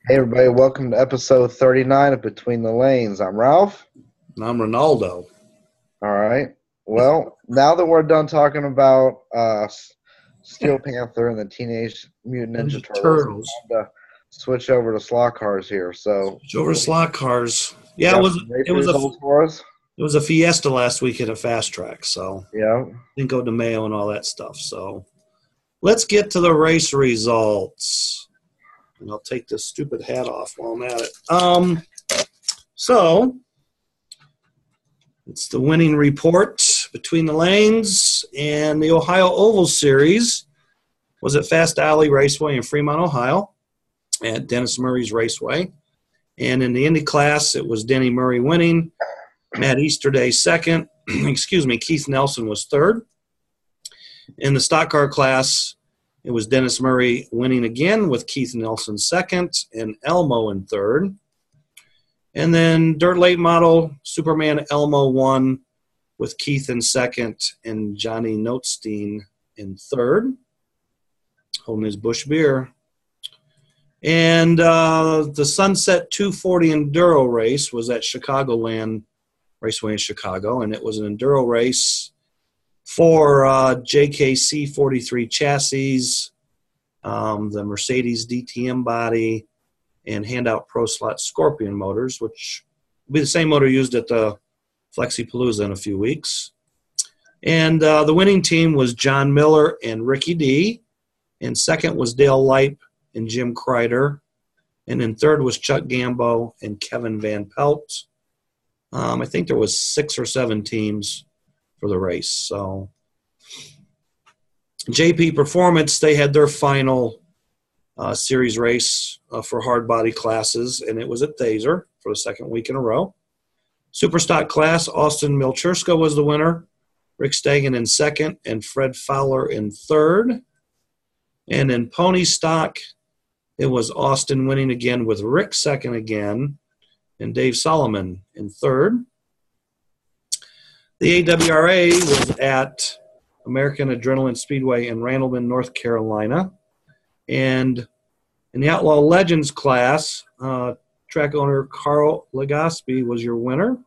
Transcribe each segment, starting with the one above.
Hey everybody, welcome to episode 39 of Between the Lanes. I'm Ralph. And I'm Ronaldo. All right. Well, now that we're done talking about Steel Panther and the Teenage Mutant Ninja Ninja Turtles, it's Turtles. time to switch over to slot cars here. So, Switch over to slot cars. you Yeah, got some race it was a results for us? it was a fiesta last week at a fast track, so Yeah. Cinco de Mayo and all that stuff. So let's get to the race results. And I'll take this stupid hat off while I'm at it. So it's the winning report between the lanes, and the Ohio Oval Series was at Fast Alley Raceway in Fremont, Ohio, at Dennis Murray's Raceway. And in the Indy class, it was Denny Murray winning, Matt Easterday second, Keith Nelson was third. In the stock car class, it was Dennis Murray winning again with Keith Nelson second and Elmo in third. And then dirt late model, Superman Elmo won with Keith in second and Johnny Notstein in third, holding his Busch beer. And the Sunset 240 Enduro race was at Chicagoland Raceway in Chicago, and it was an Enduro race for JKC 43 chassis, the Mercedes DTM body, and Handout Pro Slot Scorpion motors, which will be the same motor used at the Flexipalooza in a few weeks. And the winning team was John Miller and Ricky D. And second was Dale Lipe and Jim Kreider. And then third was Chuck Gambo and Kevin Van Pelt. I think there was 6 or 7 teams for the race. So JP Performance, they had their final series race for hard body classes, and it was at Thaser for the second week in a row. Superstock class, Austin Milcherska was the winner, Rick Stagan in second, and Fred Fowler in third. And in pony stock, it was Austin winning again with Rick second again, and Dave Solomon in third. The AWRA was at American Adrenaline Speedway in Randleman, North Carolina. And in the Outlaw Legends class, track owner Carl Legaspi was your winner.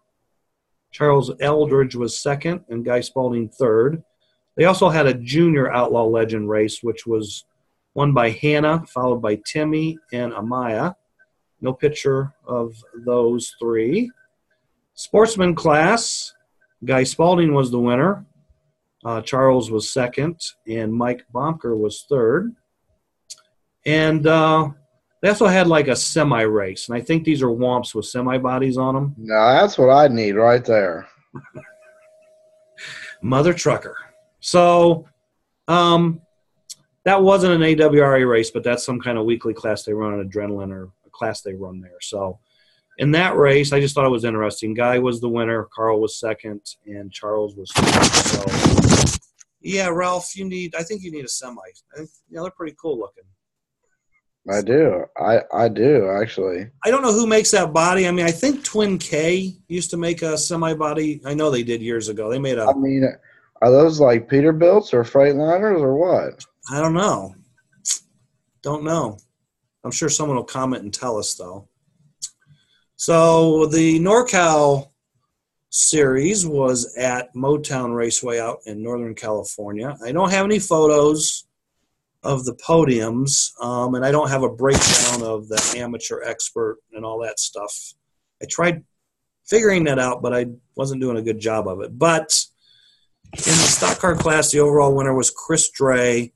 Charles Eldridge was second, and Guy Spalding third. They also had a junior Outlaw Legend race, which was won by Hannah, followed by Timmy and Amaya. No picture of those three. Sportsman class, Guy Spalding was the winner. Charles was second, and Mike Bomker was third. And they also had like a semi-race, and I think these are Womps with semi-bodies on them. No, that's what I need right there. Mother trucker. So that wasn't an AWRA race, but that's some kind of weekly class they run on Adrenaline, or a class they run there. So in that race, I just thought it was interesting. Guy was the winner, Carl was second, and Charles was third. So yeah, Ralph, I think you need a semi. They're pretty cool looking. I do. I do, actually. I don't know who makes that body. I mean, I think Twin K used to make a semi-body. I know they did years ago. They made a – I mean, are those like Peterbilts or Freightliners or what? I don't know. Don't know. I'm sure someone will comment and tell us, though. So the NorCal series was at Motown Raceway out in Northern California. I don't have any photos of the podiums, and I don't have a breakdown of the amateur expert and all that stuff. I tried figuring that out, but I wasn't doing a good job of it. But in the stock car class, the overall winner was Chris Dre.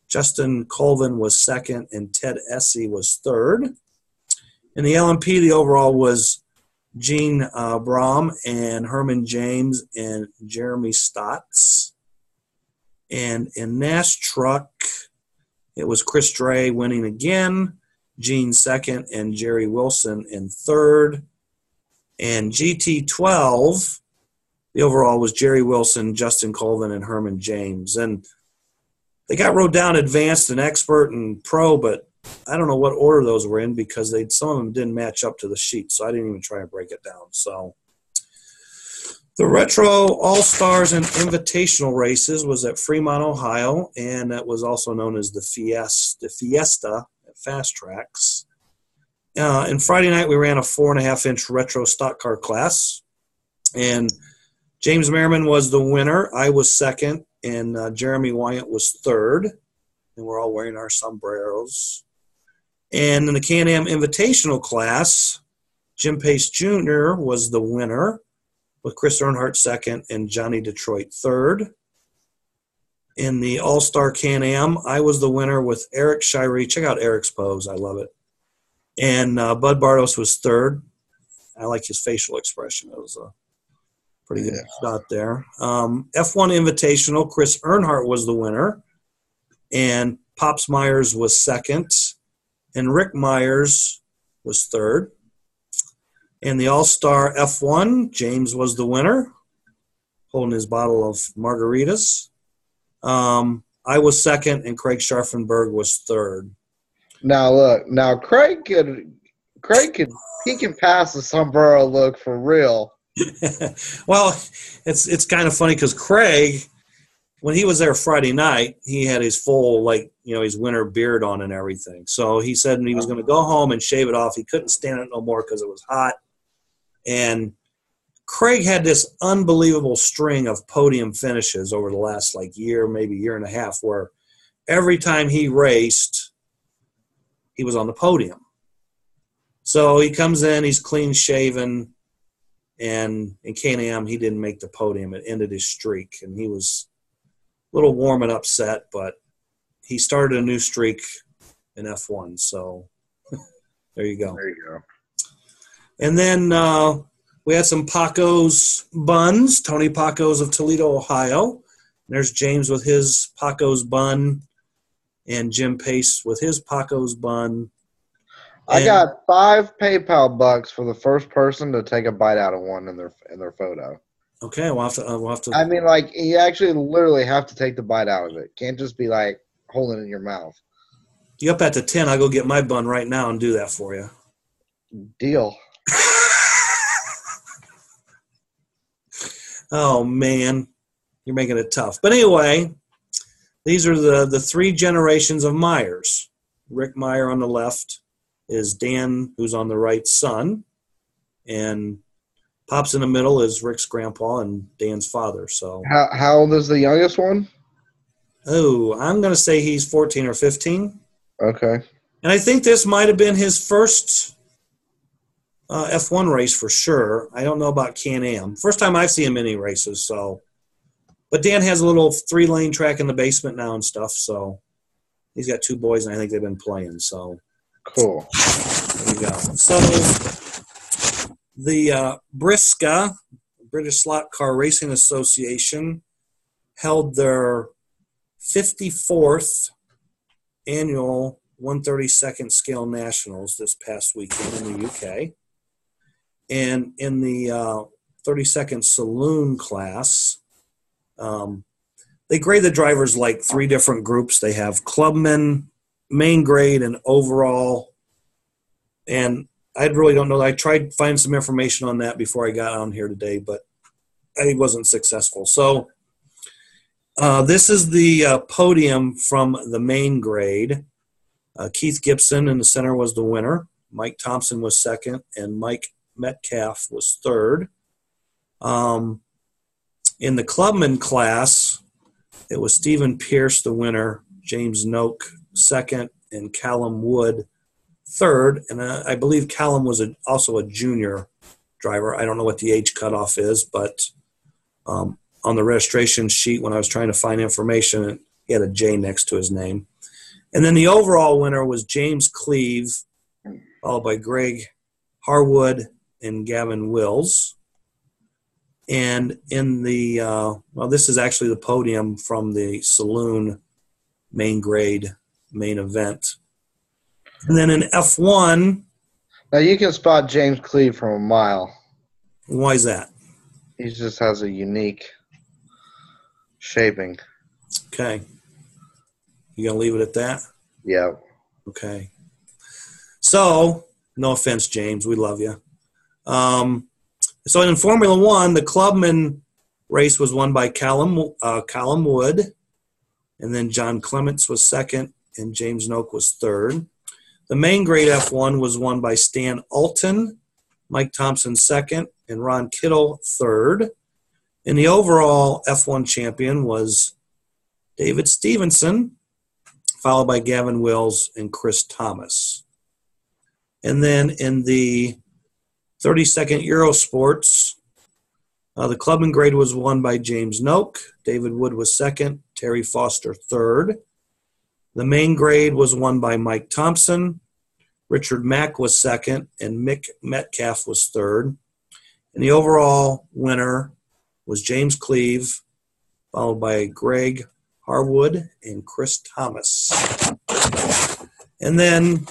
Justin Colvin was second, and Ted Essie was third. In the LMP, the overall was Gene Brom and Herman James and Jeremy Stotts. And in NAS Truck, it was Chris Dre winning again, Gene second, and Jerry Wilson in third. And GT12, the overall was Jerry Wilson, Justin Colvin, and Herman James. And they got rode down advanced and expert and pro, but I don't know what order those were in because some of them didn't match up to the sheet, so I didn't even try to break it down. So the Retro All-Stars and Invitational races was at Fremont, Ohio, and that was also known as the Fiesta at Fast Tracks. And Friday night, we ran a 4.5-inch retro stock car class. And James Merriman was the winner. I was second, and Jeremy Wyatt was third. And we're all wearing our sombreros. And in the Can-Am Invitational class, Jim Pace Jr. was the winner, with Chris Earnhardt second and Johnny Detroit third. In the All-Star Can-Am, I was the winner with Eric Shirey. Check out Eric's pose. I love it. And Bud Bartos was third. I like his facial expression. It was a pretty good shot there. F1 Invitational, Chris Earnhardt was the winner. And Pops Myers was second. And Rick Myers was third. In the All-Star F1, James was the winner, holding his bottle of margaritas. I was second, and Craig Scharfenberg was third. Now look, Craig can pass the sombrero look for real. Well, it's kind of funny because Craig, when he was there Friday night, he had his full, his winter beard on and everything. So he said he was going to go home and shave it off. He couldn't stand it no more because it was hot. And Craig had this unbelievable string of podium finishes over the last year, maybe year and a half, where every time he raced, he was on the podium. So he comes in, he's clean shaven, and in Can-Am, he didn't make the podium. It ended his streak, and he was a little warm and upset, but he started a new streak in F1. So there you go. There you go. And then we had some Paco's buns, Tony Paco's of Toledo, Ohio. There's James with his Paco's bun and Jim Pace with his Paco's bun. I got $5 PayPal bucks for the first person to take a bite out of one in their photo. Okay, we'll have to. I mean, you actually literally have to take the bite out of it. Can't just be holding it in your mouth. You up at the 10? I'll go get my bun right now and do that for you. Deal. Oh man, you're making it tough. But anyway, these are the three generations of Myers. Rick Meyer on the left is Dan, who's on the right, son, and Pops in the middle is Rick's grandpa and Dan's father. So how old is the youngest one? Oh, I'm going to say he's 14 or 15. Okay. And I think this might have been his first F1 race for sure. I don't know about Can-Am. First time I've seen him in any races. So, but Dan has a little 3-lane track in the basement now and stuff. So he's got 2 boys, and I think they've been playing. So cool. There you go. So the BRISCA, British Slot Car Racing Association, held their 54th annual 132nd scale nationals this past weekend in the UK. And in the 32nd saloon class, they grade the drivers 3 different groups. They have clubmen, main grade, and overall. And I really don't know. I tried to find some information on that before I got on here today, but I wasn't successful. So this is the podium from the main grade. Keith Gibson in the center was the winner. Mike Thompson was second, and Mike Metcalf was third. In the clubman class, it was Stephen Pierce, the winner, James Noak second, and Callum Wood third. And I believe Callum was also a junior driver. I don't know what the age cutoff is, but on the registration sheet when I was trying to find information, he had a J next to his name. And then the overall winner was James Cleve, followed by Greg Harwood and Gavin Wills. And in the this is actually the podium from the saloon main grade main event. And then in F1. Now you can spot James Cleve from a mile. Why is that? He just has a unique shaping. Okay. You going to leave it at that? Yeah. Okay. So, no offense, James. We love you. So in Formula One, the Clubman race was won by Callum Wood, and then John Clements was second, and James Noak was third. The main grade F1 was won by Stan Alton, Mike Thompson second, and Ron Kittle third. And the overall F1 champion was David Stevenson, followed by Gavin Wills and Chris Thomas. And then in the 32nd Eurosports, the clubman grade was won by James Noak. David Wood was second. Terry Foster third. The main grade was won by Mike Thompson. Richard Mack was second, and Mick Metcalf was third. And the overall winner was James Cleve, followed by Greg Harwood and Chris Thomas. And then,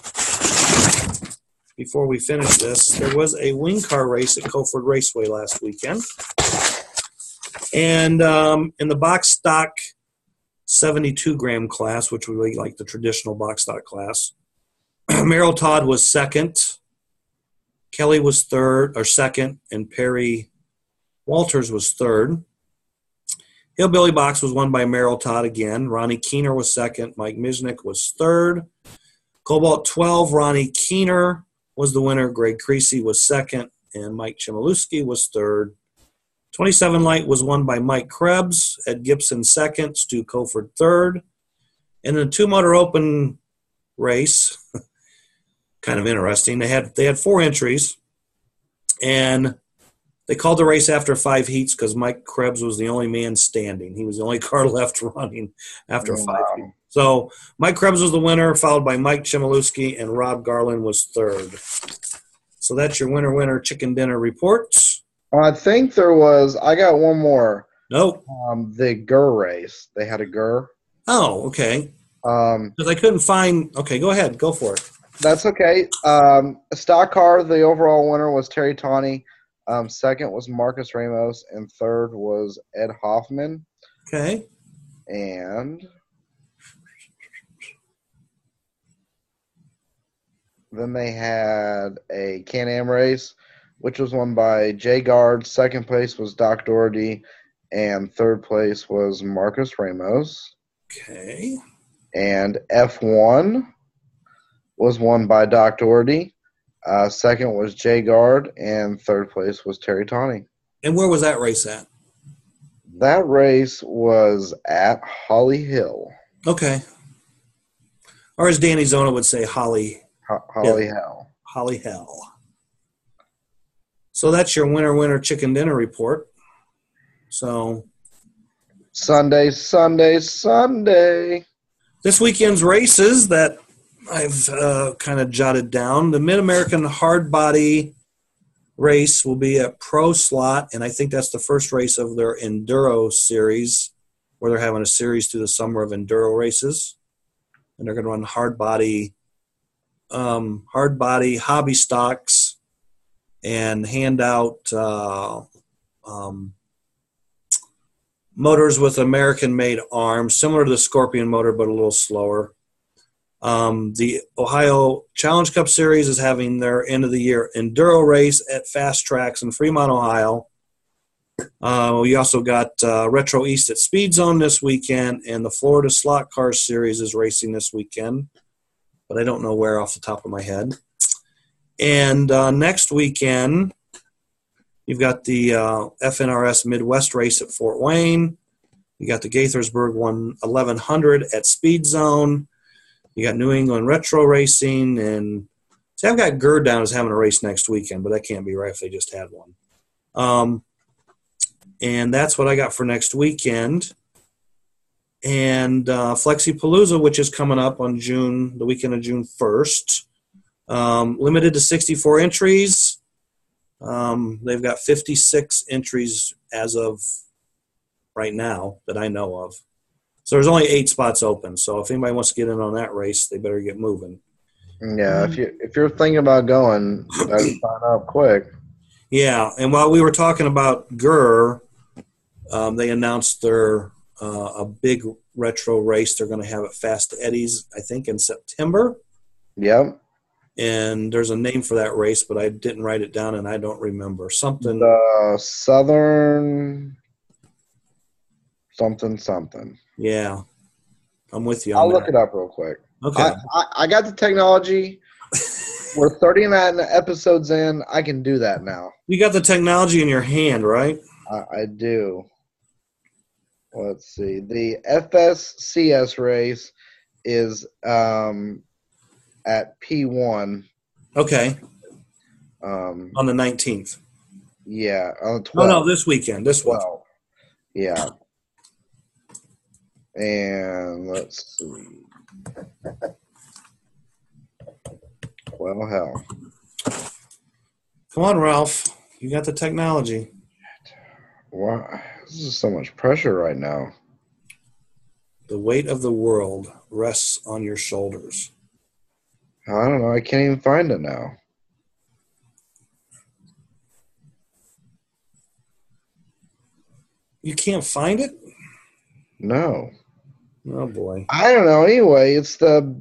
before we finish this, there was a wing car race at Coalford Raceway last weekend. And in the box stock 72-gram class, which we really like the traditional box stock class, Merrill Todd was second. Kelly was second, and Perry Walters was third. Hillbilly Box was won by Merrill Todd again. Ronnie Keener was second. Mike Miznik was third. Cobalt 12, Ronnie Keener was the winner. Greg Creasy was second, and Mike Chmielewski was third. 27 Light was won by Mike Krebs. Ed Gibson second. Stu Cofer third. And the two-motor open race, kind of interesting. They had 4 entries, and they called the race after 5 heats because Mike Krebs was the only man standing. He was the only car left running after 5 heats. So Mike Krebs was the winner, followed by Mike Chmielewski, and Rob Garland was third. So that's your winner chicken dinner reports. I think there was – I got one more. Nope. The GUR race. They had a GUR. Oh, okay. Because I couldn't find – okay, go ahead. Go for it. That's okay. Stock car, the overall winner was Terry Tawney. Second was Marcus Ramos, and third was Ed Hoffman. Okay. And then they had a Can-Am race, which was won by Jay Gard. Second place was Doc Doherty, and third place was Marcus Ramos. Okay. And F1 was won by Doc Doherty. Second was Jay Gard, and third place was Terry Tawney. And where was that race at? That race was at Holly Hill. Okay. Or as Danny Zona would say, Holly Hill. Holly Hell. So that's your winner chicken dinner report. So Sunday. This weekend's races that I've kind of jotted down. The Mid-American Hard Body race will be at Pro Slot, and I think that's the first race of their Enduro series, where they're having a series through the summer of Enduro races. And they're going to run hard body hobby stocks and hand out motors with American-made arms, similar to the Scorpion motor, but a little slower. The Ohio Challenge Cup Series is having their end-of-the-year enduro race at Fast Tracks in Fremont, Ohio. We also got Retro East at Speed Zone this weekend, and the Florida Slot Car Series is racing this weekend, but I don't know where off the top of my head. And next weekend, you've got the FNRS Midwest race at Fort Wayne. You got the Gaithersburg 1100 at Speed Zone. You got New England Retro Racing, and see, I've got GERD down as having a race next weekend, but that can't be right if they just had one. And that's what I got for next weekend. And Flexipalooza, which is coming up on the weekend of June 1st, limited to 64 entries. They've got 56 entries as of right now that I know of. So there's only 8 spots open. So if anybody wants to get in on that race, they better get moving. Yeah, if you're thinking about going, you better sign up quick. Yeah, and while we were talking about GER, they announced their a big retro race they're going to have at Fast Eddie's, I think, in September. Yep. And there's a name for that race, but I didn't write it down, and I don't remember. Something. The Southern something. Yeah, I'm with you. I'll look it up real quick. Okay. I got the technology. We're 39 episodes in. I can do that now. You got the technology in your hand, right? I do. Let's see. The FSCS race is at P1. Okay. On the 19th. Yeah, on the 12th. No, this weekend. This weekend. Yeah. And let's see. Well, hell. Come on, Ralph. You got the technology. Why? This is so much pressure right now. The weight of the world rests on your shoulders. I don't know. I can't even find it now. You can't find it? No. Oh, boy. I don't know. Anyway, it's the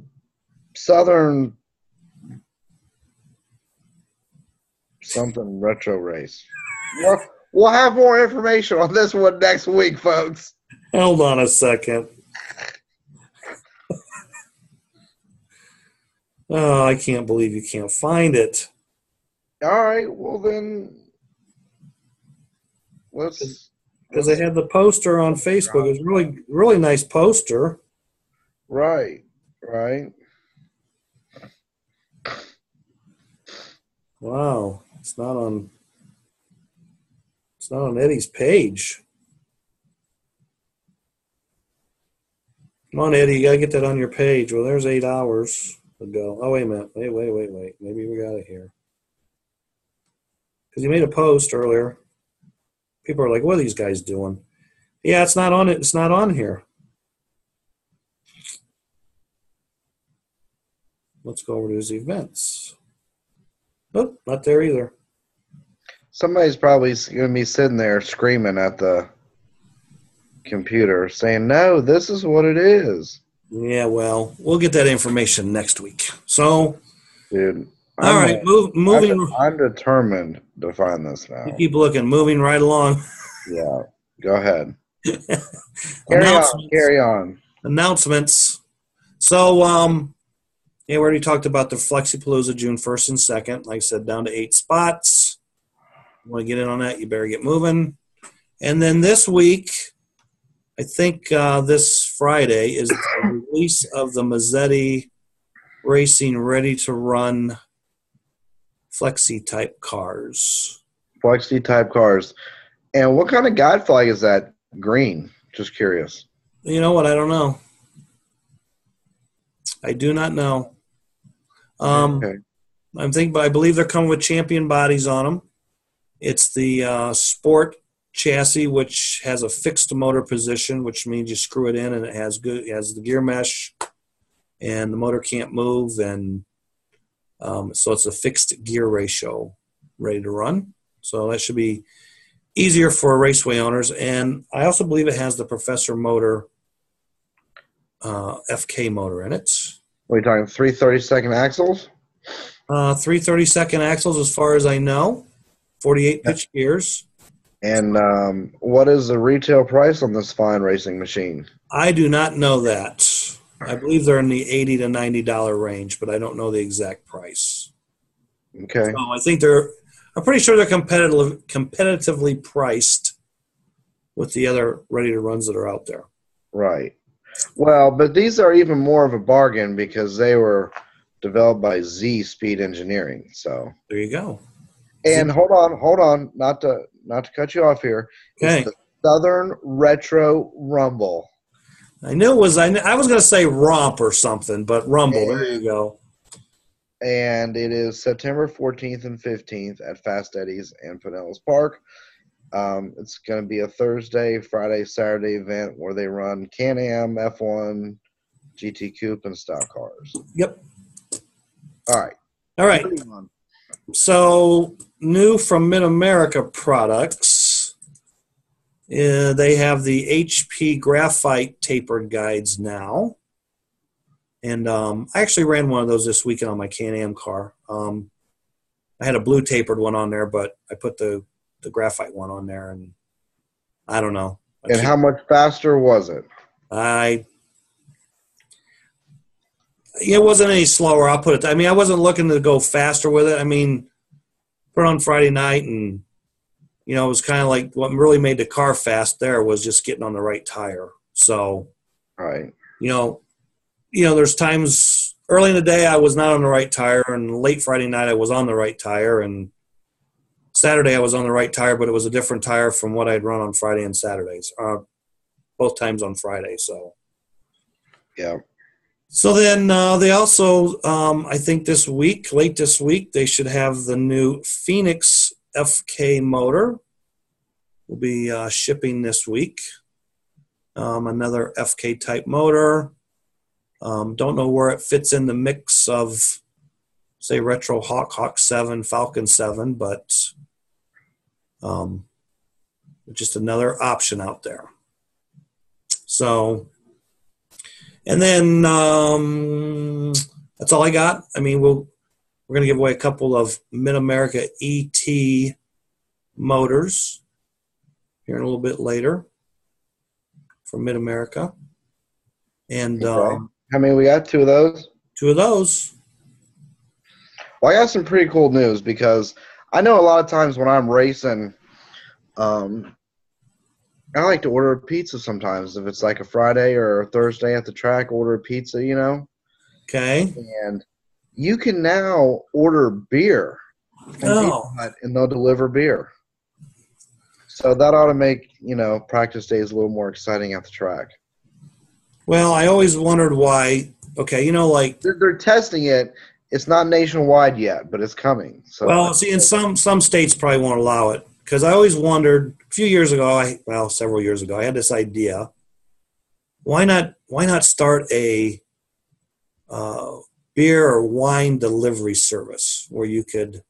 Southern something retro race. We'll have more information on this one next week, folks. Hold on a second. Oh, I can't believe you can't find it. All right. Well, then let's. Because I had the poster on Facebook. It was really nice poster. Right. Wow. It's not on Eddie's page. Come on, Eddie, you gotta get that on your page. Well, there's 8 hours ago. Oh, wait a minute. Wait. Maybe we got it here. Because you made a post earlier. People are like, what are these guys doing? Yeah, it's not on it. It's not on here. Let's go over to his events. Nope, not there either. Somebody's probably going to be sitting there screaming at the computer saying, no, this is what it is. Yeah, well, we'll get that information next week. So, dude, all right, moving. I'm determined to find this now. You keep looking, moving right along. Yeah, go ahead. Carry on. Announcements. So, yeah, we already talked about the Flexipalooza June 1st and 2nd. Like I said, down to 8 spots. You want to get in on that, you better get moving. And then this week, I think this Friday is the release of the Mazzetti Racing Ready to Run Flexi-type cars. Flexi-type cars. And what kind of guide flag is that? Green. Just curious. You know what? I don't know. I do not know. Okay. I believe they're coming with champion bodies on them. It's the Sport chassis, which has a fixed motor position, which means you screw it in and it has the gear mesh, and the motor can't move, and so it's a fixed gear ratio, ready to run. So that should be easier for raceway owners. And I also believe it has the Professor motor, FK motor in it. What are you talking, 332nd axles? 332nd axles, as far as I know. 48 pitch gears. And what is the retail price on this fine racing machine? I do not know that. I believe they're in the $80 to $90 range, but I don't know the exact price. Okay. So I think I'm pretty sure they're competitively priced with the other ready-to-runs that are out there. Right. Well, but these are even more of a bargain because they were developed by Z Speed Engineering. So there you go. And hold on, not to cut you off here. Okay. It's the Southern Retro Rumble. I knew it was. I was going to say Romp or something, but Rumble. There you go. And it is September 14th and 15th at Fast Eddie's and Pinellas Park. It's going to be a Thursday, Friday, Saturday event where they run Can-Am, F1, GT Coupe, and stock cars. Yep. All right. So, new from Mid-America Products, they have the HP Graphite tapered guides now. And I actually ran one of those this weekend on my Can-Am car. I had a blue tapered one on there, but I put the graphite one on there, and I don't know. How much faster was it? it wasn't any slower. I'll put it. I mean, I wasn't looking to go faster with it. I mean, put it on Friday night, and it was kind of like what really made the car fast. There was just getting on the right tire. So, Right. There's times early in the day I was not on the right tire, and late Friday night I was on the right tire, and Saturday I was on the right tire, but it was a different tire from what I'd run on Friday and Saturdays. Both times on Friday. So. Yeah. So then they also, I think late this week, they should have the new Phoenix FK motor. Will be shipping this week. Another FK type motor. Don't know where it fits in the mix of, say, Retro Hawk 7, Falcon 7, but just another option out there. So, and then that's all I got. I mean, we're going to give away a couple of Mid-America ET motors here in a little bit later from Mid-America. And Okay. How many we got? Two of those? Two of those. Well, I got some pretty cool news because I know a lot of times when I'm racing, I like to order a pizza sometimes. If it's like a Friday or a Thursday at the track, order a pizza, Okay. And you can now order beer from Pizza Hut, and they'll deliver beer. So that ought to make, practice days a little more exciting at the track. Well, I always wondered why. Okay, like they're testing it. It's not nationwide yet, but it's coming. So well, see, in some states probably won't allow it because I always wondered a few years ago. Several years ago, I had this idea. Why not start a beer or wine delivery service where you could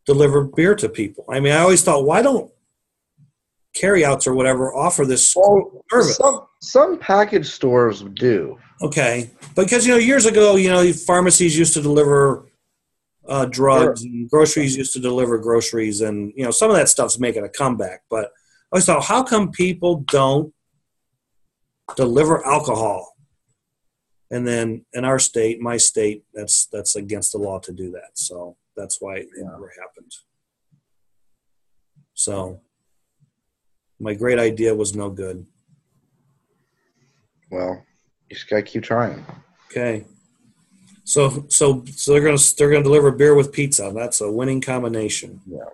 deliver beer to people? I mean, I always thought, why don't carryouts or whatever offer this service? Some package stores do. Okay, because years ago, pharmacies used to deliver drugs, and groceries used to deliver groceries, and some of that stuff's making a comeback. But I always thought, how come people don't deliver alcohol? And then in our state, my state, that's against the law to do that. So that's why it never happened. So my great idea was no good. Well, you just gotta keep trying. Okay. So they're gonna deliver beer with pizza. That's a winning combination. Yeah.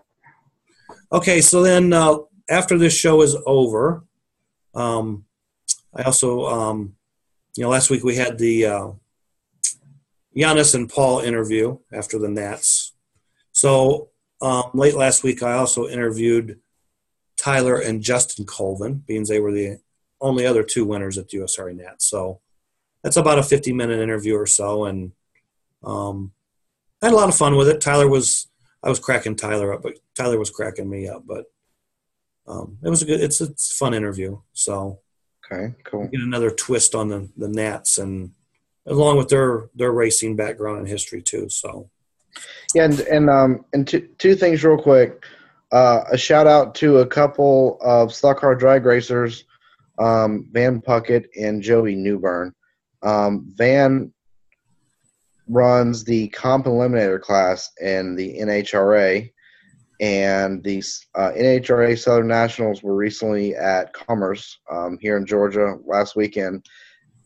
Okay. So then after this show is over, I also last week we had the Giannis and Paul interview after the Nats. So late last week I also interviewed Tyler and Justin Colvin, being they were the only other two winners at the USRA Nats. So that's about a 50-minute interview or so, and I had a lot of fun with it. I was cracking Tyler up, but Tyler was cracking me up. But it was it's a fun interview. So okay, cool. Get another twist on the Nats, and along with their racing background and history too. So yeah, and two things real quick. A shout out to a couple of stock car drag racers, Van Puckett and Joey Newbern. Van runs the comp eliminator class in the NHRA, and the NHRA Southern Nationals were recently at Commerce here in Georgia last weekend,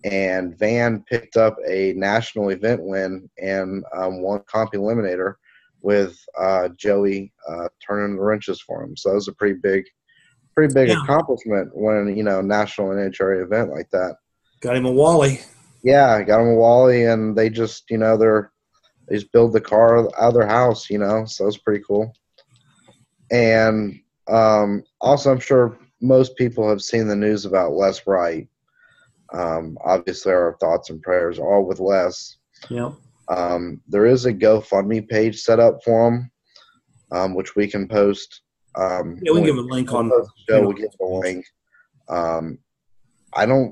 and Van picked up a national event win and won comp eliminator with Joey turning the wrenches for him. So it was a pretty big accomplishment winning, national NHRA event like that. Got him a Wally. Yeah, got him a Wally, and they just, they just build the car out of their house, so it's pretty cool. And also, I'm sure most people have seen the news about Les Wright. Obviously, our thoughts and prayers are all with Les. Yep. There is a GoFundMe page set up for him, which we can post. We can give a link on the show. We'll give the link.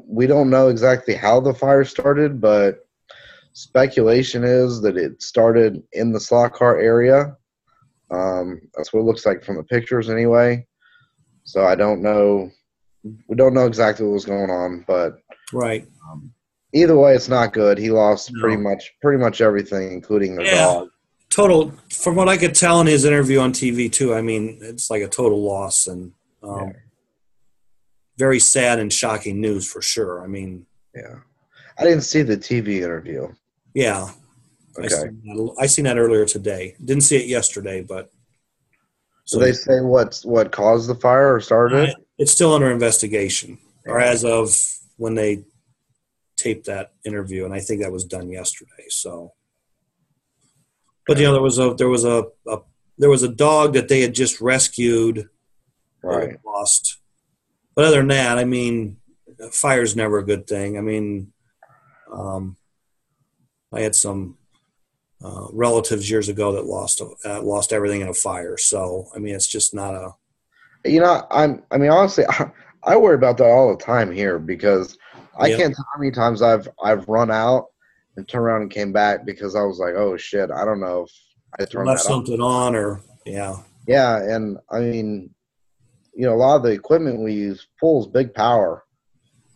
We don't know exactly how the fire started, but speculation is that it started in the slot car area. That's what it looks like from the pictures anyway. So I don't know. We don't know exactly what was going on, but right. Either way, it's not good. He lost No. pretty much everything, including their Yeah. dog. Total, from what I could tell in his interview on TV too, I mean, it's like a total loss and Yeah, very sad and shocking news for sure. I mean, yeah. I didn't see the TV interview. yeah, Okay. I seen that earlier today. Didn't see it yesterday, but Did so they yeah, say what caused the fire or started it? it's still under investigation, or Yeah. as of when they taped that interview, and I think that was done yesterday. So, but Okay. there was a dog that they had just rescued that was Right. lost. But other than that, I mean, fire's never a good thing. I mean, um, I had some relatives years ago that lost everything in a fire. So I mean, it's just not a I mean, honestly, I worry about that all the time here because I yeah. can't tell how many times I've run out and turned around and came back because I was like, oh shit, I don't know if I turned Left that on. something on or yeah. Yeah, and I mean, a lot of the equipment we use pulls big power,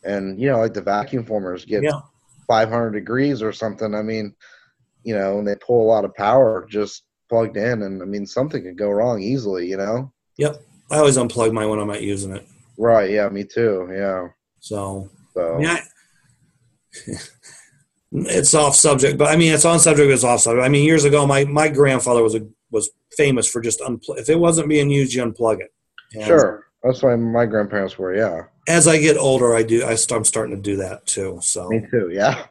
and like the vacuum formers get Yeah. 500 degrees or something. I mean, and they pull a lot of power just plugged in, and I mean, something could go wrong easily. Yep. I always unplug mine when I'm not using it. Right? Yeah, me too. Yeah. So So yeah, it's off subject, but I mean it's on subject. But it's off subject. I mean years ago, my grandfather was famous for just if it wasn't being used, you unplug it. And sure, that's why my grandparents were. Yeah, as I get older, I'm starting to do that too. me So too. Yeah.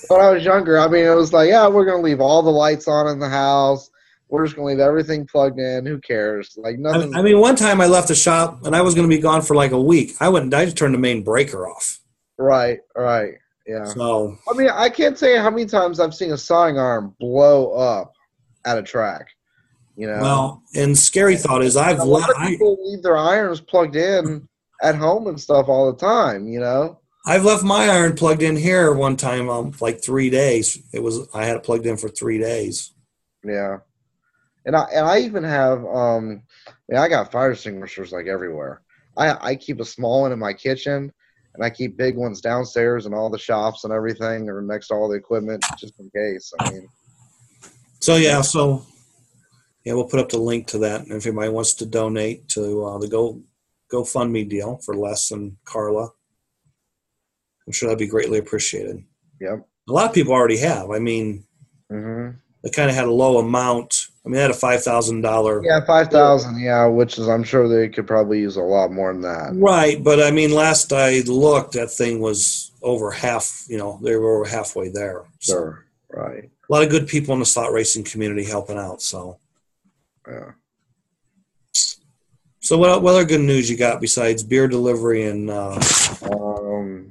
When I was younger, I mean, it was like, yeah, we're gonna leave all the lights on in the house. We're just gonna leave everything plugged in. Who cares? Like nothing's I mean, one time I left the shop and I was going to be gone for like a week. I just turned the main breaker off. right. Right. Yeah. So I mean, I can't say how many times I've seen a sawing arm blow up at a track. You know, well, and scary thought is a lot of people leave their irons plugged in at home and stuff all the time. I've left my iron plugged in here one time, like 3 days. I had it plugged in for 3 days. Yeah. And I even have I got fire extinguishers like everywhere. I keep a small one in my kitchen and I keep big ones downstairs in all the shops and everything or next to all the equipment just in case. I mean, So yeah, we'll put up the link to that, and if anybody wants to donate to the GoFundMe deal for Les and Carla, I'm sure that'd be greatly appreciated. yep. A lot of people already have. I mean, Mhm. they kind of had a low amount. I mean, they had a $5,000. Yeah, 5,000, yeah, which is I'm sure they could probably use a lot more than that. Right, but I mean, last I looked, that thing was over half. They were over halfway there. So Sure. Right. a lot of good people in the slot racing community helping out. Yeah. So what other good news you got besides beer delivery and? Um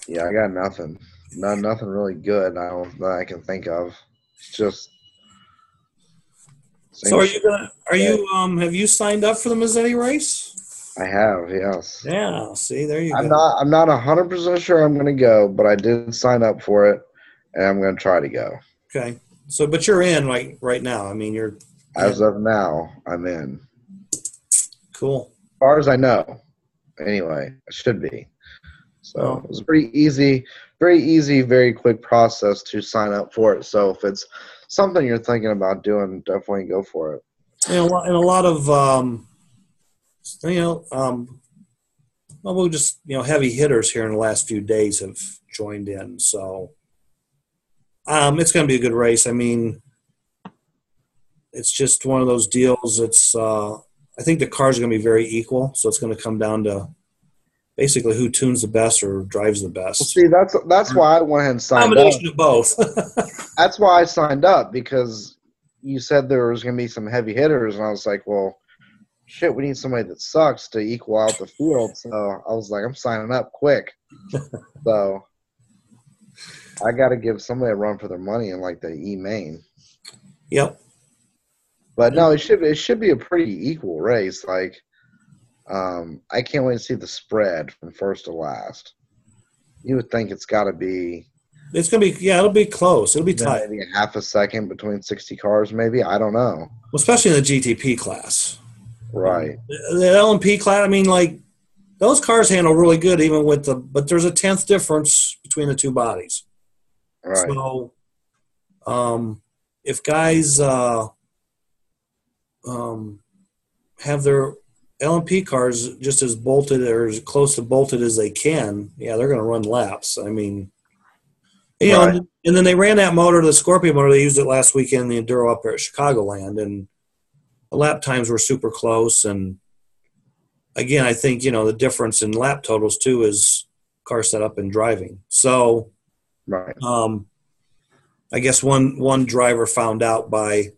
yeah, I got nothing. Nothing really good that I can think of. It's just So same shit. have you signed up for the Mazzetti race? I have, yes. Yeah, see, there you I'm go. not 100% sure I'm going to go, but I did sign up for it, and I'm going to try to go. Okay. So, but you're in right now. I mean, you're As in. of now, I'm in. Cool. As far as I know, anyway, I should be. So Well, it was very easy, very quick process to sign up for it. So if it's something you're thinking about doing, definitely go for it. and a lot of well, we'll just heavy hitters here in the last few days have joined in. So, it's going to be a good race. I mean, it's just one of those deals. I think the cars are going to be very equal. So it's going to come down to basically who tunes the best or drives the Well, best. see, that's why I went ahead and signed up. Combination of both. That's why I signed up because you said there was going to be some heavy hitters, and I was like, well, shit, we need somebody that sucks to equal out the field. So I was like, I'm signing up quick. So I got to give somebody a run for their money in like the E main. Yep. But no, it should be a pretty equal race. Like, I can't wait to see the spread from first to last. You would think it's got to be. It's going to be, it'll be close. It'll be tight. Maybe a half a second between 60 cars, maybe. I don't know. Well, especially in the GTP class. Right. The LMP class, I mean, like, those cars handle really good even with but there's a tenth difference between the two bodies. Right. So if guys have their LMP cars just as bolted or as close to bolted as they can, yeah, they're going to run laps. I mean, you know, Right. and then they ran that motor, the Scorpion motor. They used it last weekend in the Enduro up there at Chicagoland, and the lap times were super close. And again, I think, you know, the difference in lap totals too is car setup and driving. So, Right. I guess one driver found out by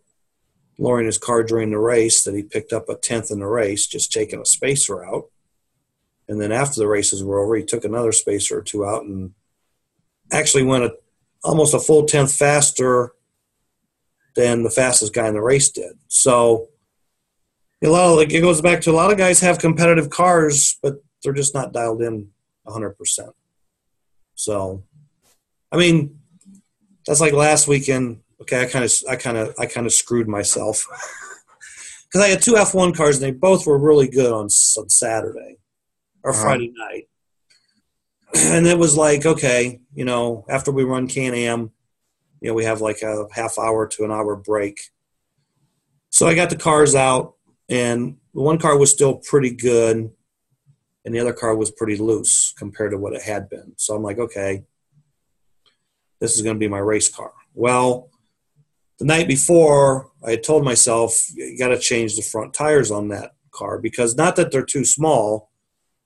lowering his car during the race that he picked up a tenth in the race, just taking a spacer out. And then after the races were over, he took another spacer or two out and actually went almost a full tenth faster than the fastest guy in the race did. So it goes back to a lot of guys have competitive cars, but they're just not dialed in 100%. So, I mean, that's like last weekend. Okay, I kind of screwed myself because I had two F1 cars and they both were really good on Saturday or Friday night. And it was like, okay, you know, after we run Can-Am, you know, we have like a half hour to an hour break. So I got the cars out, and the one car was still pretty good, and the other car was pretty loose compared to what it had been. So I'm like, okay, this is going to be my race car. Well, the night before, I had told myself, you got to change the front tires on that car because not that they're too small,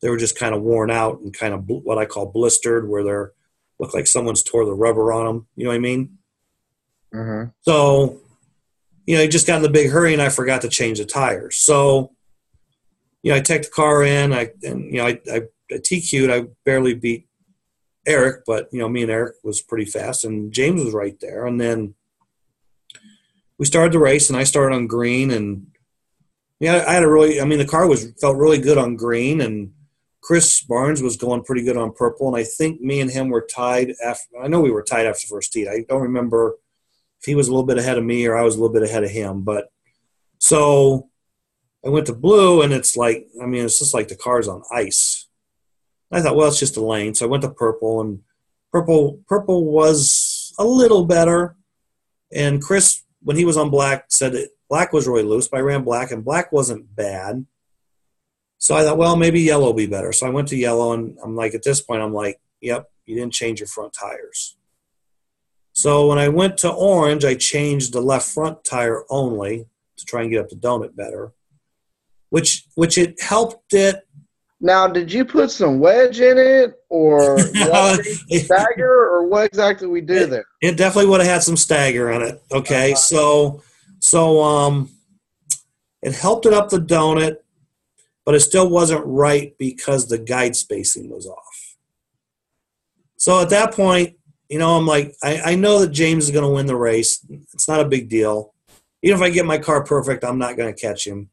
they were just kind of worn out and kind of what I call blistered, where they're look like someone's tore the rubber on them. You know what I mean? Mm-hmm. So, you know, I just got in the big hurry and I forgot to change the tires. So, you know, I take the car in, I TQ'd. I barely beat Eric, but you know, me and Eric was pretty fast, and James was right there. And then we started the race, and I started on green, and yeah, the car felt really good on green, and Chris Barnes was going pretty good on purple, and I think me and him were tied after. I know we were tied after the first heat. I don't remember if he was a little bit ahead of me or I was a little bit ahead of him, but so I went to blue, and it's like, I mean, it's just like the car's on ice. I thought, well, it's just a lane, so I went to purple, and purple was a little better, and Chris, when he was on black, said that black was really loose, but I ran black, and black wasn't bad. So I thought, well, maybe yellow will be better. So I went to yellow, and I'm like, at this point, I'm like, yep, you didn't change your front tires. So when I went to orange, I changed the left front tire only to try and get up the donut better, which it helped it. Now, did you put some wedge in it, or stagger, or what exactly we do there? It definitely would have had some stagger in it. Okay, so it helped it up the donut, but it still wasn't right because the guide spacing was off. So at that point, you know, I'm like, I know that James is going to win the race. It's not a big deal. Even if I get my car perfect, I'm not going to catch him.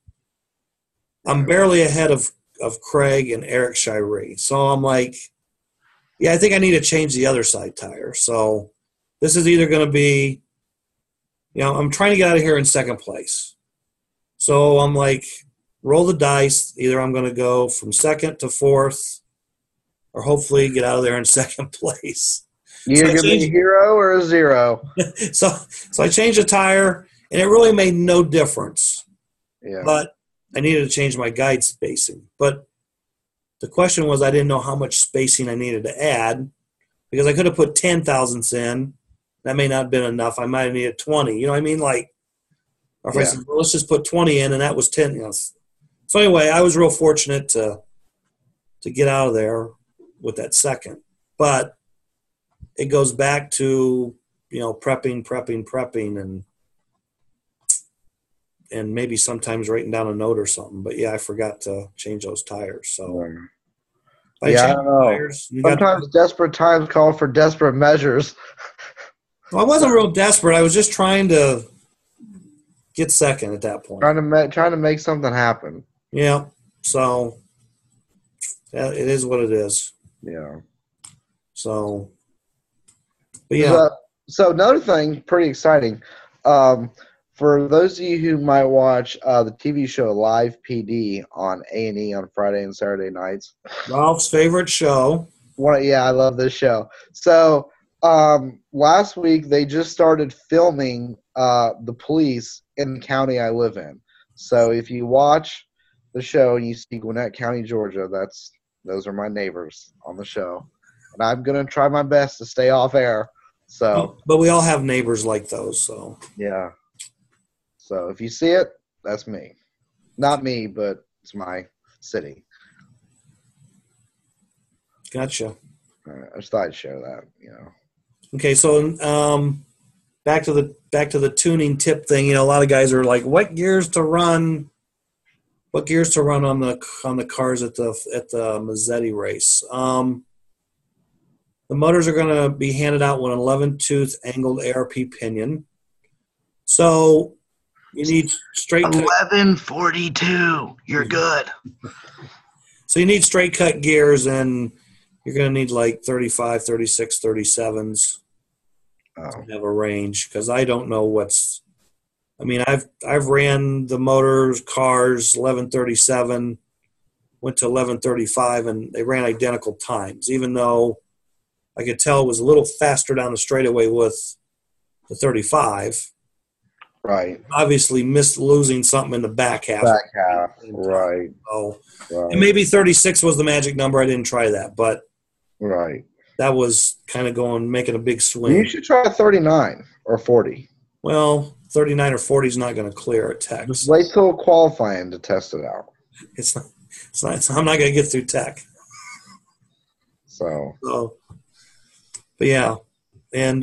I'm barely ahead of Craig and Eric Shirey. So I'm like, yeah, I think I need to change the other side tire. So this is either going to be, you know, I'm trying to get out of here in second place. So I'm like, roll the dice. Either I'm going to go from second to fourth or hopefully get out of there in second place. You're going to be a hero or a zero? So I changed the tire, and it really made no difference. Yeah. But I needed to change my guide spacing. But the question was, I didn't know how much spacing I needed to add because I could have put 10 thousandths in. That may not have been enough. I might have needed 20. You know what I mean? Like, or if I said, well, let's just put 20 in, and that was 10. You know. So anyway, I was real fortunate to get out of there with that second. But it goes back to, you know, prepping, and maybe sometimes writing down a note or something. But, yeah, I forgot to change those tires. So, I don't know. Tires, sometimes desperate times call for desperate measures. Well, I wasn't real desperate. I was just trying to get second at that point. Trying to make something happen. Yeah. So, yeah, it is what it is. Yeah. So, but yeah. So another thing, pretty exciting. for those of you who might watch the TV show Live PD on A&E on Friday and Saturday nights. Ralph's favorite show. Yeah, I love this show. So last week they just started filming the police in the county I live in. So if you watch the show and you see Gwinnett County, Georgia, those are my neighbors on the show. And I'm going to try my best to stay off air. So, but we all have neighbors like those. So yeah. So if you see it, that's me. Not me, but it's my city. Gotcha. I just thought I'd share that, Okay, so back to the tuning tip thing. A lot of guys are like, what gears to run? What gears to run on the cars at the Mazzetti race? The motors are going to be handed out with an 11-tooth angled ARP pinion. So you need straight 1142. You're good. So you need straight cut gears, and you're going to need like 35, 36, 37s to have a range, because I don't know what's – I mean, I've ran the motors, cars, 1137, went to 1135, and they ran identical times, even though I could tell it was a little faster down the straightaway with the 35. Right. Obviously missed losing something in the back half. Right. So, right. And maybe 36 was the magic number. I didn't try that, but right. That was kind of making a big swing. You should try 39 or 40. Well, 39 or 40 is not going to clear at Tech. Just wait till qualifying to test it out. It's not. I'm not going to get through Tech. So, but yeah, and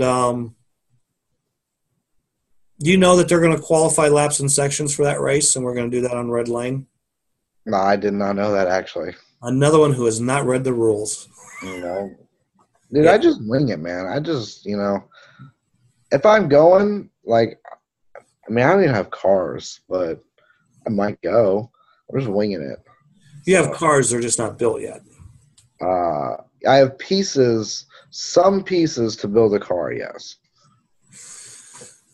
do you know that they're going to qualify laps and sections for that race, and we're going to do that on Red Lane? No, I did not know that, actually. Another one who has not read the rules. Dude, yeah. I just wing it, man. I just, if I'm going, I don't even have cars, but I might go. I'm just winging it. You have cars, they're just not built yet. I have some pieces to build a car, yes.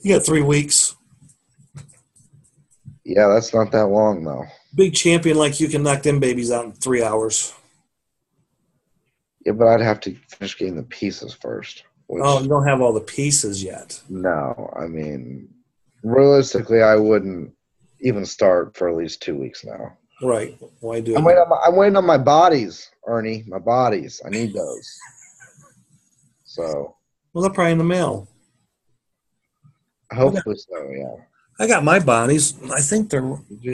You got 3 weeks. Yeah, that's not that long, though. Big champion like you can knock them babies out in 3 hours. Yeah, but I'd have to finish getting the pieces first. You don't have all the pieces yet. No, I mean, realistically, I wouldn't even start for at least 2 weeks now. Right. Why do it? I'm waiting on my bodies, Ernie. My bodies. I need those. So. Well, they're probably in the mail. Hopefully so, yeah. I got my bodies. I think they're.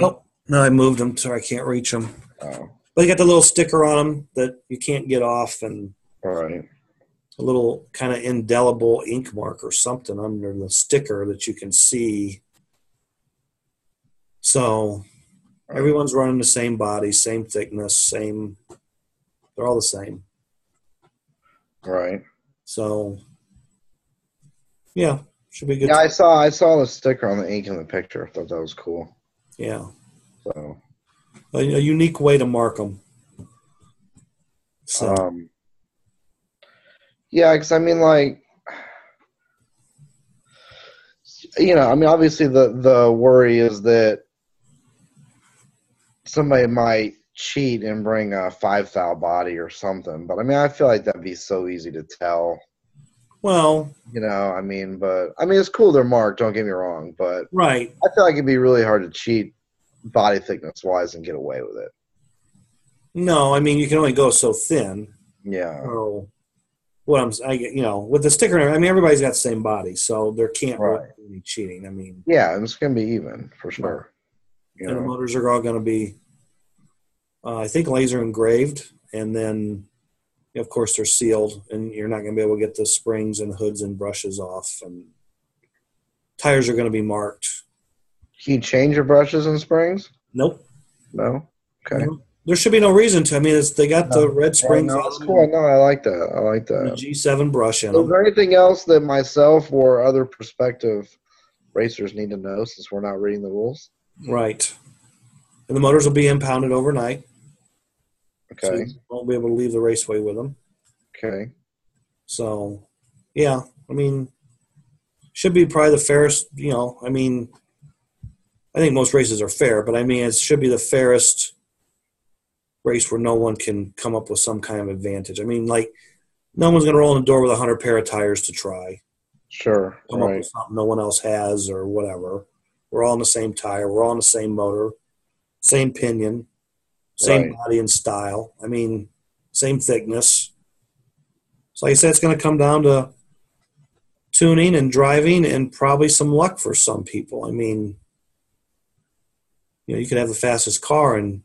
Oh, no, I moved them so I can't reach them. Oh. But they got the little sticker on them that you can't get off, and all right. A little kind of indelible ink mark or something under the sticker that you can see. So everyone's running the same body, same thickness, they're all the same. Right. So, yeah, should be good. Yeah, I saw the sticker on the ink in the picture. I thought that was cool. Yeah. So. A unique way to mark them. So. Yeah, because obviously the worry is that somebody might cheat and bring a 5-thou body or something. But I feel like that'd be so easy to tell. Well, but it's cool they're marked. Don't get me wrong, but right. I feel like it'd be really hard to cheat body thickness wise and get away with it. No, you can only go so thin. Yeah. So with the sticker, everybody's got the same body, so there can't really be any cheating. Yeah, and it's gonna be even for sure. And the motors are all going to be, I think, laser engraved, and then, of course, they're sealed, and you're not going to be able to get the springs and hoods and brushes off, and tires are going to be marked. Can you change your brushes and springs? Nope. No? Okay. No. There should be no reason to. They got the red springs. Yeah, that's cool. No, I like that. The G7 brush in them. Is there anything else that myself or other prospective racers need to know since we're not reading the rules? Right. And the motors will be impounded overnight. Okay. So you won't be able to leave the raceway with them. Okay. So, yeah, should be probably the fairest, I think most races are fair, but I mean, it should be the fairest race where no one can come up with some kind of advantage. I mean, like, no one's going to roll in the door with 100 pair of tires to try. Sure. Come up with something no one else has or whatever. We're all on the same tire. We're all on the same motor, same pinion, same body and style. I mean, same thickness. So like I said, it's going to come down to tuning and driving and probably some luck for some people. I mean, you could have the fastest car and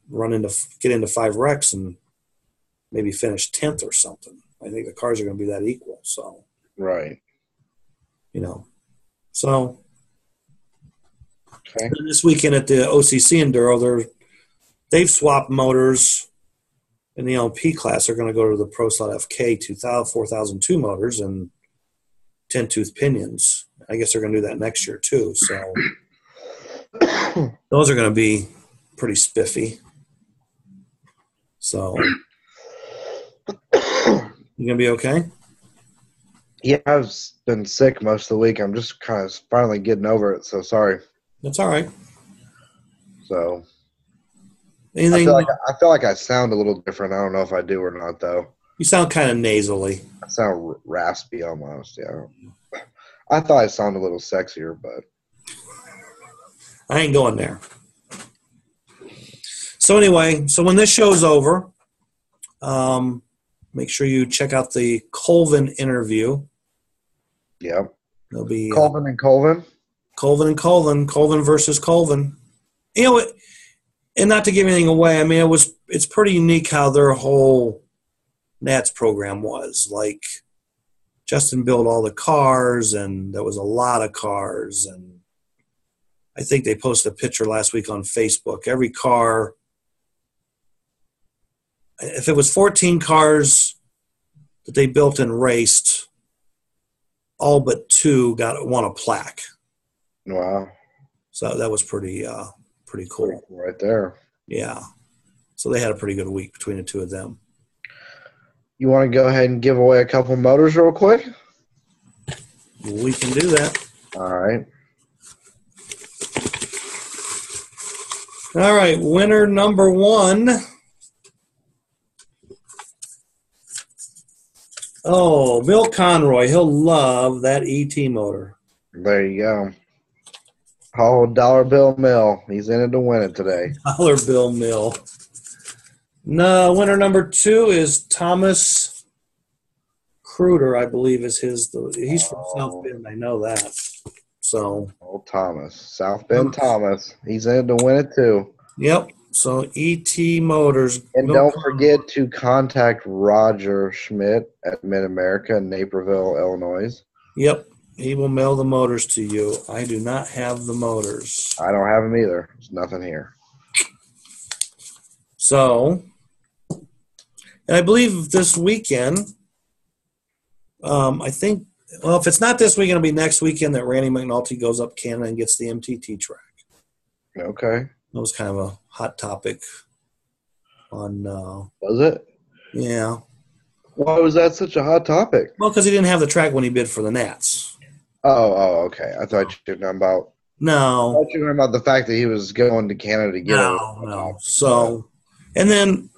get into 5 wrecks and maybe finish 10th or something. I think the cars are going to be that equal. So, right. So this weekend at the OCC Enduro, they've swapped motors in the LP class. They're going to go to the Pro Slot FK 4002 motors and 10-tooth pinions. I guess they're going to do that next year too. So those are going to be pretty spiffy. So you going to be okay? Yeah, I've been sick most of the week. I'm just kind of finally getting over it, so sorry. That's all right. So anything? I feel like I sound a little different. I don't know if I do or not, though. You sound kind of nasally. I sound raspy almost, yeah. I thought I sounded a little sexier, but I ain't going there. So anyway, when this show's over, make sure you check out the Colvin interview. Yep. There'll be Colvin and Colvin. Colvin and Colvin. Colvin versus Colvin. And not to give anything away, I mean, it's pretty unique how their whole Nats program was. Like, Justin built all the cars, and there was a lot of cars. And I think they posted a picture last week on Facebook. Every car, if it was 14 cars that they built and raced, all but 2 won a plaque. Wow. So that was pretty cool. Pretty cool right there. Yeah. So they had a pretty good week between the 2 of them. You want to go ahead and give away a couple motors real quick? We can do that. All right. All right. Winner number 1. Oh, Bill Conroy. He'll love that ET motor. There you go. Oh, Dollar Bill Mill. He's in it to win it today. Dollar Bill Mill. No, winner number 2 is Thomas Kruder, I believe is his. He's from South Bend. I know that. So. Old Thomas. South Bend Thomas. He's in it to win it too. Yep. So ET Motors. And don't forget to contact Roger Schmidt at Mid-America in Naperville, Illinois. Yep. He will mail the motors to you. I do not have the motors. I don't have them either. There's nothing here. So, and I believe this weekend, I think, well, if it's not this weekend, it'll be next weekend that Randy McNulty goes up Canada and gets the MTT track. Okay. That was kind of a hot topic on. Was it? Yeah. Why was that such a hot topic? Well, because he didn't have the track when he bid for the Nats. Oh, okay. I thought you were talking about. No. I thought you were talking about the fact that he was going to Canada to get it. No. So, and then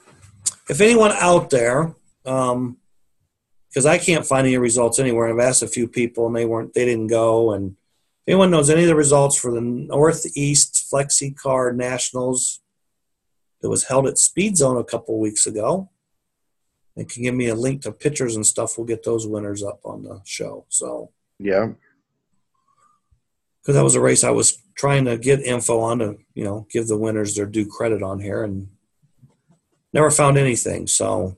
if anyone out there, because I can't find any results anywhere, I've asked a few people and they didn't go. And if anyone knows any of the results for the Northeast Flexi Car Nationals that was held at Speed Zone a couple weeks ago, they can give me a link to pictures and stuff. We'll get those winners up on the show. So yeah. Because that was a race I was trying to get info on to, give the winners their due credit on here, and never found anything. So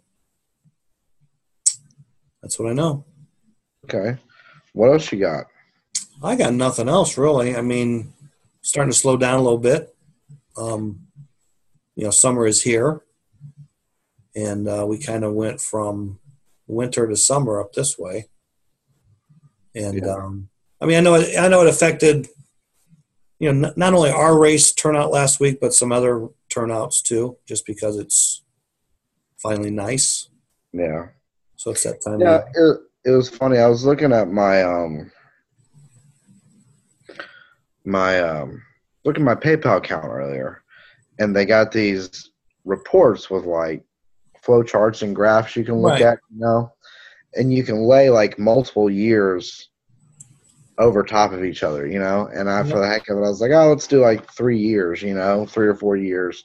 that's what I know. Okay. What else you got? I got nothing else, really. I mean, starting to slow down a little bit. Summer is here, and we kind of went from winter to summer up this way. And, I know it affected, not only our race turnout last week, but some other turnouts too, just because it's finally nice. Yeah. So it's that time. Yeah, it was funny. I was looking at my looking at my PayPal account earlier, and they got these reports with like flow charts and graphs you can look Right. at, and you can lay like multiple years over top of each other, And I, for the heck of it, I was like, oh, let's do like 3 years, 3 or 4 years,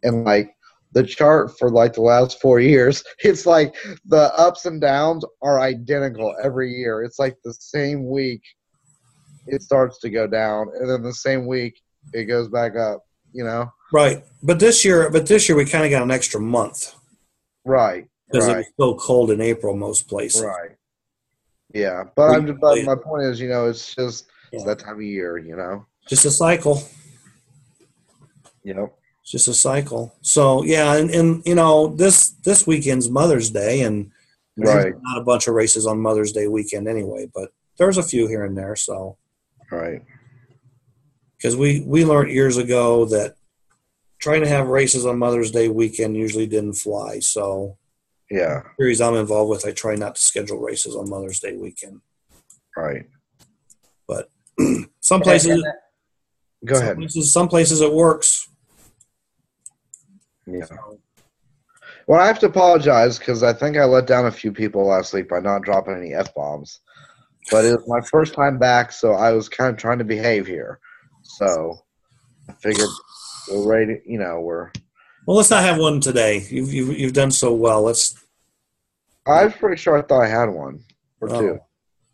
and like the chart for like the last 4 years, it's like the ups and downs are identical every year. It's like the same week it starts to go down, and then the same week it goes back up, Right. But this year we kind of got an extra month Right. because it Right. was so cold in April most places. Right. Yeah. But my point is, it's just it's Yeah. that time of year, Just a cycle. Yep. It's just a cycle. So yeah, and this weekend's Mother's Day, and there's Right. not a bunch of races on Mother's Day weekend anyway, but there's a few here and there. So Right. because we learned years ago that trying to have races on Mother's Day weekend usually didn't fly. So Yeah. the series I'm involved with, I try not to schedule races on Mother's Day weekend. Right. But some places, Go ahead. Some places it works. Yeah. Well, I have to apologize because I think I let down a few people last week by not dropping any F-bombs. But it was my first time back, so I was kind of trying to behave here. So I figured we're ready. We're. Well, let's not have one today. You've done so well. I was pretty sure I thought I had one or two.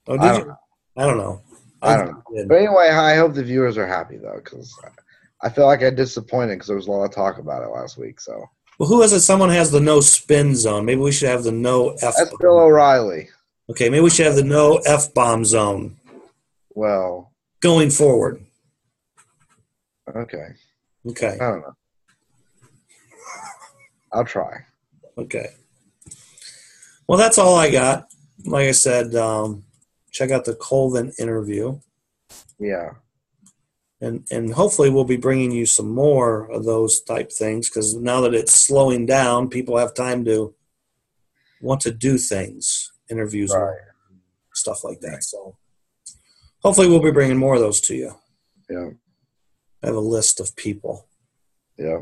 Oh, did you? I don't know. I don't know. But anyway, I hope the viewers are happy though, because I feel like I disappointed because there was a lot of talk about it last week. So. Well, who is it? Someone has the no spin zone. Maybe we should have the no F. That's Bill O'Reilly. Okay, maybe we should have the no F-bomb zone. Well. Going forward. Okay. Okay. I don't know. I'll try. Okay. Well, that's all I got. Like I said, check out the Colvin interview. Yeah. And hopefully we'll be bringing you some more of those type things because now that it's slowing down, people have time to want to do things, interviews, right. Stuff like that. So hopefully we'll be bringing more of those to you. Yeah. I have a list of people. Yeah.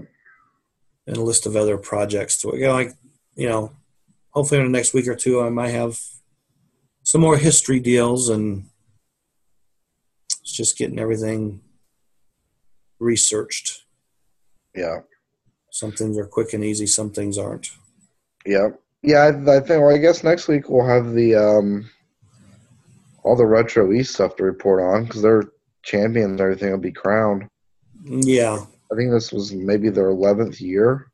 And a list of other projects to hopefully in the next week or two I might have some more history deals, and it's just getting everything researched. Yeah. Some things are quick and easy, some things aren't. Yeah. Yeah, I think I guess next week we'll have the all the Retro East stuff to report on because their champions and everything will be crowned. Yeah. I think this was maybe their 11th year.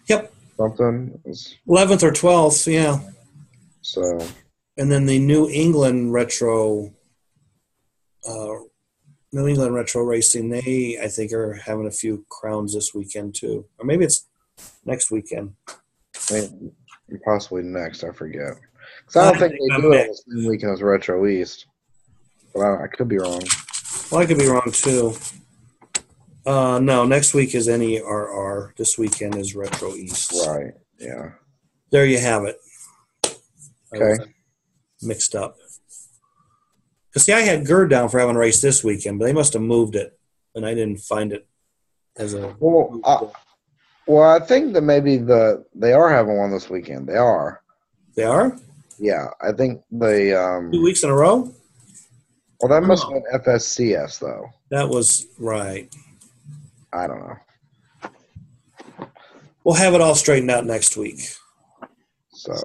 Yep. Something. 11th or 12th, yeah. So. And then the New England Retro Racing, they, I think, are having a few crowns this weekend, too. Or maybe it's next weekend. Possibly next, I forget. Because I don't think they do it on the same weekend as Retro East. But I could be wrong. Well, I could be wrong, too. No, next week is NERR. This weekend is Retro East. Right, yeah. There you have it. Okay. Mixed up. Because, see, I had GERD down for having a race this weekend, but they must have moved it, and I didn't find it as a... Well, I think that maybe they are having one this weekend. They are. They are? Yeah, I think they... 2 weeks in a row? Well, that must have been FSCS, though. That was right. I don't know. We'll have it all straightened out next week. So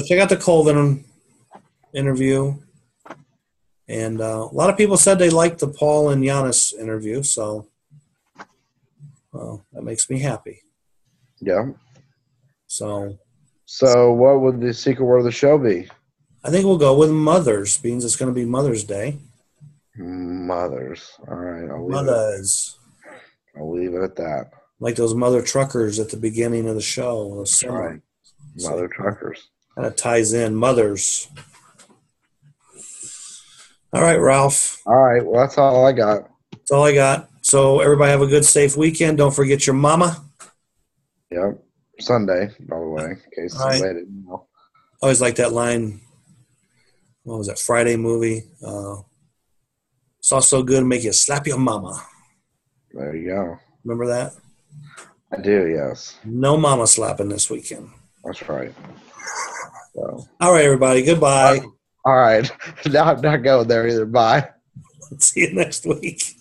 check out the Colvin interview. And a lot of people said they liked the Paul and Giannis interview, so that makes me happy. Yeah. So what would the secret word of the show be? I think we'll go with Mothers, being it's going to be Mother's Day. Mothers. All right. I'll leave it at that. Like those mother truckers at the beginning of the show. Right. Mother truckers. Kind of ties in. Mothers. All right, Ralph. All right. Well, that's all I got. That's all I got. So everybody have a good, safe weekend. Don't forget your mama. Yep. Sunday, by the way, in case somebody didn't know. I always like that line. What was that Friday movie? Saw so good, make you slap your mama. There you go. Remember that? I do, yes. No mama slapping this weekend. That's right. So. All right, everybody. Goodbye. All right. Now I'm not going there either. Bye. See you next week.